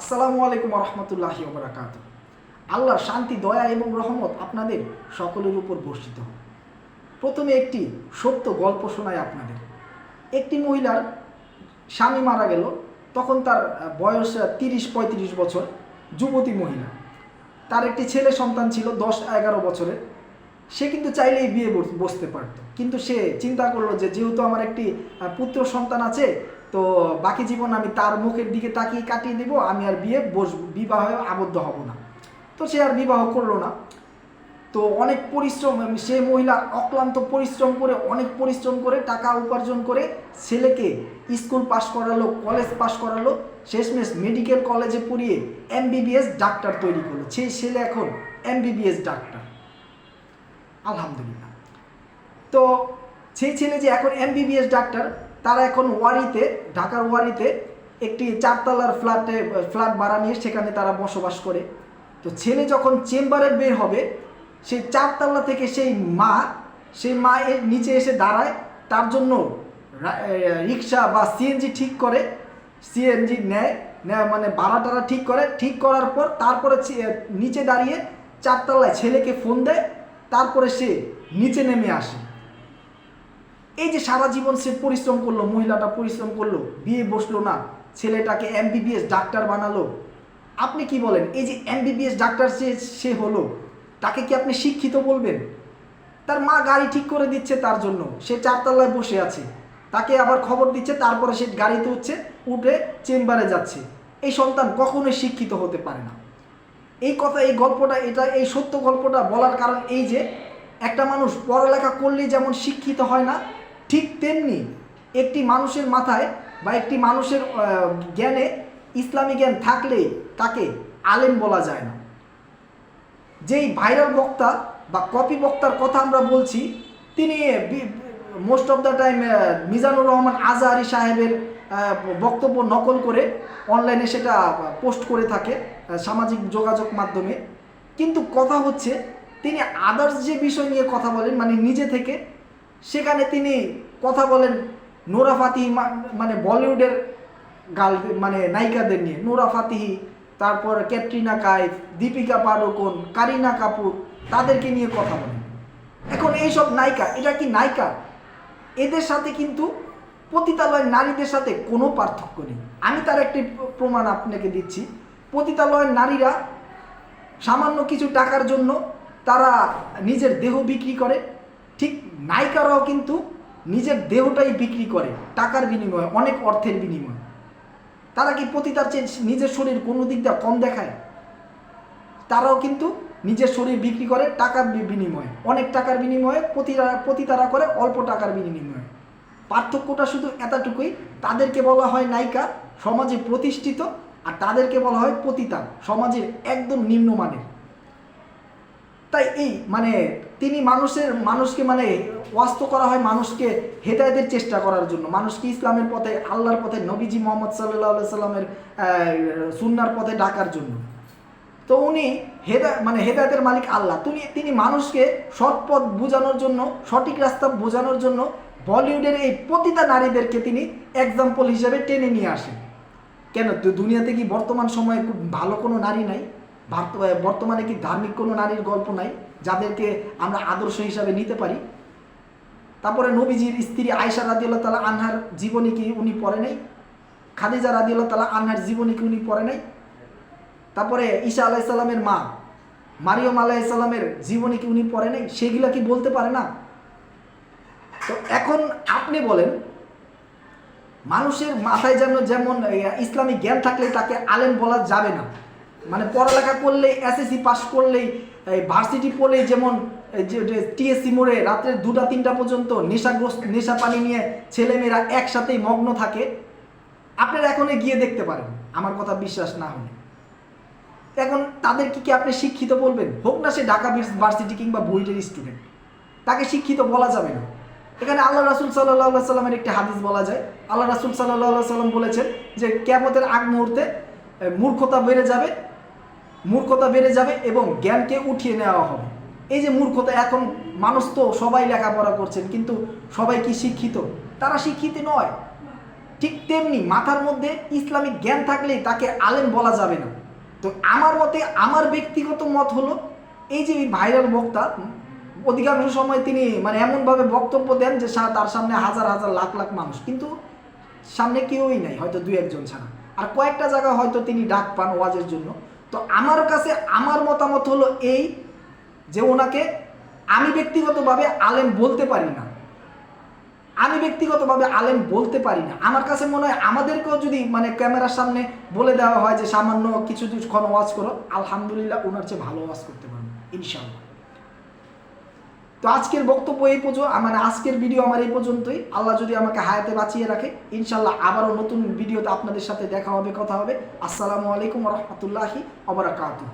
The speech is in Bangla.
আসসালামু আলাইকুম রহমতুল্লাহি ওয়া বারাকাতুহু। আল্লাহর শান্তি, দয়া এবং রহমত আপনাদের সকলের উপর বর্ষিত হোক। প্রথমে একটি সত্য গল্প শোনাই আপনাদের। একটি মহিলার স্বামী মারা গেল, তখন তার বয়স 30-35 বছর, যুবতী মহিলা। তার একটি ছেলে সন্তান ছিল 10-11 বছরের। সে কিন্তু চাইলেই বিয়ে বসতে পারত, কিন্তু সে চিন্তা করলো যে যেহেতু আমার একটি পুত্র সন্তান আছে, তো বাকি জীবন আমি তার মুখের দিকে তাকিয়ে কাটিয়ে দেব, আমি আর বিবাহে আবদ্ধ হব না। তো সে আর বিবাহ করলো না। তো অনেক পরিশ্রম, সে মহিলা অক্লান্ত অনেক পরিশ্রম করে টাকা উপার্জন করে ছেলেকে স্কুল পাশ করালো, কলেজ পাশ করালো, শেষমেশ মেডিকেল কলেজে পড়িয়ে এমবিবিএস ডাক্তার তৈরি করলো। সেই ছেলে এখন এমবিবিএস ডাক্তার, আলহামদুলিল্লাহ। তো সেই ছেলে যে এখন এমবিবিএস ডাক্তার, তারা এখন ঢাকার ওয়ারিতে একটি 4 তলার ফ্ল্যাট ভাড়া নিয়ে সেখানে তারা বসবাস করে। তো ছেলে যখন চেম্বারে বের হবে, সেই 4 তলা থেকে সেই মা এর নিচে এসে দাঁড়ায়, তার জন্য রিক্সা বা সিএনজি ঠিক করে, সিএনজি নেয় মানে ভাড়া টাড়া ঠিক করার পর তারপরে নিচে দাঁড়িয়ে 4 তলায় ছেলেকে ফোন দেয়, তারপরে সে নিচে নেমে আসে। এই যে সারা জীবন সে পরিশ্রম করলো, মহিলাটা পরিশ্রম করলো, বিয়ে বসলো না, ছেলেটাকে এমবিবিএস ডাক্তার বানালো। আপনি কি বলেন, এই যে এমবিবিএস ডাক্তার সে হলো, তাকে কি আপনি শিক্ষিত বলবেন? তার মা গাড়ি ঠিক করে দিচ্ছে তার জন্য, সে 4 তলায় বসে আছে, তাকে আবার খবর দিচ্ছে, তারপরে সে গাড়িতে উঠে চেম্বারে যাচ্ছে। এই সন্তান কখনোই শিক্ষিত হতে পারে না। এই সত্য গল্পটা বলার কারণ এই যে একটা মানুষ পড়ালেখা করলেই যেমন শিক্ষিত হয় না, ঠিক তেমনি একটি মানুষের মাথায় বা একটি মানুষের জ্ঞানে ইসলামী জ্ঞান থাকলেই তাকে আলেম বলা যায় না। যেই ভাইরাল বক্তা বা কপি বক্তার কথা আমরা বলছি, তিনি most of the time Mizanur Rahman Azhari সাহেবের বক্তব্য নকল করে অনলাইনে সেটা পোস্ট করে থাকে সামাজিক যোগাযোগ মাধ্যমে। কিন্তু কথা হচ্ছে, তিনি আদার্স যে বিষয় নিয়ে কথা বলেন, মানে নিজে থেকে, সেখানে তিনি কথা বলেন নোরা ফাতিহি, মানে বলিউডের মানে নায়িকাদের নিয়ে, নোরা ফাতিহি, তারপর ক্যাটরিনা কাইফ, দীপিকা পাডুকোন, কারিনা কাপুর, তাদেরকে নিয়ে কথা বলেন। এখন এইসব নায়িকা, এটা কি নায়িকা? এদের সাথে কিন্তু পতিতালয়ের নারীদের সাথে কোনো পার্থক্য নেই। আমি তার একটি প্রমাণ আপনাকে দিচ্ছি। পতিতালয়ের নারীরা সামান্য কিছু টাকার জন্য তারা নিজের দেহ বিক্রি করে, ঠিক নায়িকারাও কিন্তু নিজের দেহটাই বিক্রি করে টাকার বিনিময়ে, অনেক অর্থের বিনিময়ে। তারা কি পতিতার চেয়ে নিজের শরীর কোনো দিক দিয়ে কম দেখায়? তারাও কিন্তু নিজের শরীর বিক্রি করে টাকার বিনিময়ে, অনেক টাকার বিনিময়ে। পতিতারা করে অল্প টাকার বিনিময়ে। পার্থক্যটা শুধু এতটুকুই, তাদেরকে বলা হয় নায়িকা, সমাজে প্রতিষ্ঠিত, আর তাদেরকে বলা হয় পতিতা, সমাজের একদম নিম্নমানের। তাই এই মানে তিনি মানুষকে মানে ওয়াস্ত করা হয় মানুষকে হেদায়েতের চেষ্টা করার জন্য, মানুষকে ইসলামের পথে, আল্লাহর পথে, নবীজি মোহাম্মদ সাল্লাল্লাহু সাল্লামের সুন্নার পথে ডাকার জন্য। তো উনি হেদায়েতের মালিক আল্লাহ, তিনি মানুষকে সৎ পথ বোঝানোর জন্য, সঠিক রাস্তা বোঝানোর জন্য বলিউডের এই পতিতা নারীদেরকে তিনি এক্সাম্পল হিসেবে টেনে নিয়ে আসেন। কেন, দুনিয়াতে কি বর্তমান সময়ে খুব ভালো কোনো নারী নাই? বর্তমানে কি ধার্মিক কোনো নারীর গল্প নাই যাদেরকে আমরা আদর্শ হিসাবে নিতে পারি? তারপরে নবীজির স্ত্রী আয়েশা রাদিয়াল্লাহু তাআলা আনহার জীবনী কি উনি পড়ে নাই? খাদিজা রাদিয়াল্লাহু তাআলা আনহার জীবনী কি উনি পড়ে নাই? তারপরে ঈসা আলাইহিস সালামের মা মারিয়ম আলাইহিস সালামের জীবনী কি উনি পড়ে নাই? সেগুলা কি বলতে পারে না? তো এখন আপনি বলেন, মানুষের মাথায় যেমন ইসলামী জ্ঞান থাকলে তাকে আলেম বলা যাবে না, মানে পড়ালেখা করলেই, এসএসসি পাস করলেই, ভার্সিটি পড়লেই যেমন টিএসসি মোড়ে রাত্রে 2টা-3টা পর্যন্ত নেশা পানি নিয়ে ছেলেমেয়েরা একসাথেই মগ্ন থাকে, আপনারা এখন গিয়ে দেখতে পারেন, আমার কথা বিশ্বাস না হলে। এখন তাদেরকে কি আপনি শিক্ষিত বলবেন? হোক না সে ঢাকা ভার্সিটি কিংবা বুয়েটের স্টুডেন্ট, তাকে শিক্ষিত বলা যাবে না। এখানে আল্লাহ রাসূল সাল্লাল্লাহু আলাইহি সাল্লামের একটি হাদিস বলা যায়। আল্লাহ রাসূল সাল্লাল্লাহু আলাইহি সাল্লাম বলেছেন যে কিয়ামতের আগ মুহূর্তে মূর্খতা বেড়ে যাবে এবং জ্ঞানকে উঠিয়ে নেওয়া হবে। এই যে মূর্খতা, এখন মানুষ তো সবাই লেখাপড়া করছেন, কিন্তু সবাই কি শিক্ষিত? তারা শিক্ষিত নয়। ঠিক তেমনি মাথার মধ্যে ইসলামিক জ্ঞান থাকলেই তাকে আলেম বলা যাবে না। তো আমার মতে, আমার ব্যক্তিগত মত হলো, এই যে ভাইরাল বক্তা, অধিকাংশ সময় তিনি মানে এমনভাবে বক্তব্য দেন যে তার সামনে হাজার হাজার লাখ লাখ মানুষ, কিন্তু সামনে কেউই নাই, হয়তো দুই একজন ছাড়া। আর কয়েকটা জায়গা হয়তো তিনি ডাক পান ওয়াজের জন্য। তো আমার কাছে আমার মতামত হলো এই যে ওনাকে আমি ব্যক্তিগতভাবে আলেম বলতে পারি না, আমার কাছে মনে হয় আমাদেরকেও যদি মানে ক্যামেরার সামনে বলে দেওয়া হয় যে সামান্য কিছুক্ষণ ওয়াজ করো, আলহামদুলিল্লাহ ওনার চেয়ে ভালো ওয়াজ করতে পারবো ইনশাআল্লাহ। তো আজকের বক্তব্য এই পর্যন্ত, মানে আজকের ভিডিও আমার এই পর্যন্তই। আল্লাহ যদি আমাকে হায়াতে বাঁচিয়ে রাখে, ইনশাআল্লাহ আবারও নতুন ভিডিওতে আপনাদের সাথে দেখা হবে, কথা হবে। আসসালামু আলাইকুম ওয়া রাহমাতুল্লাহি ওয়া বারাকাতুহু।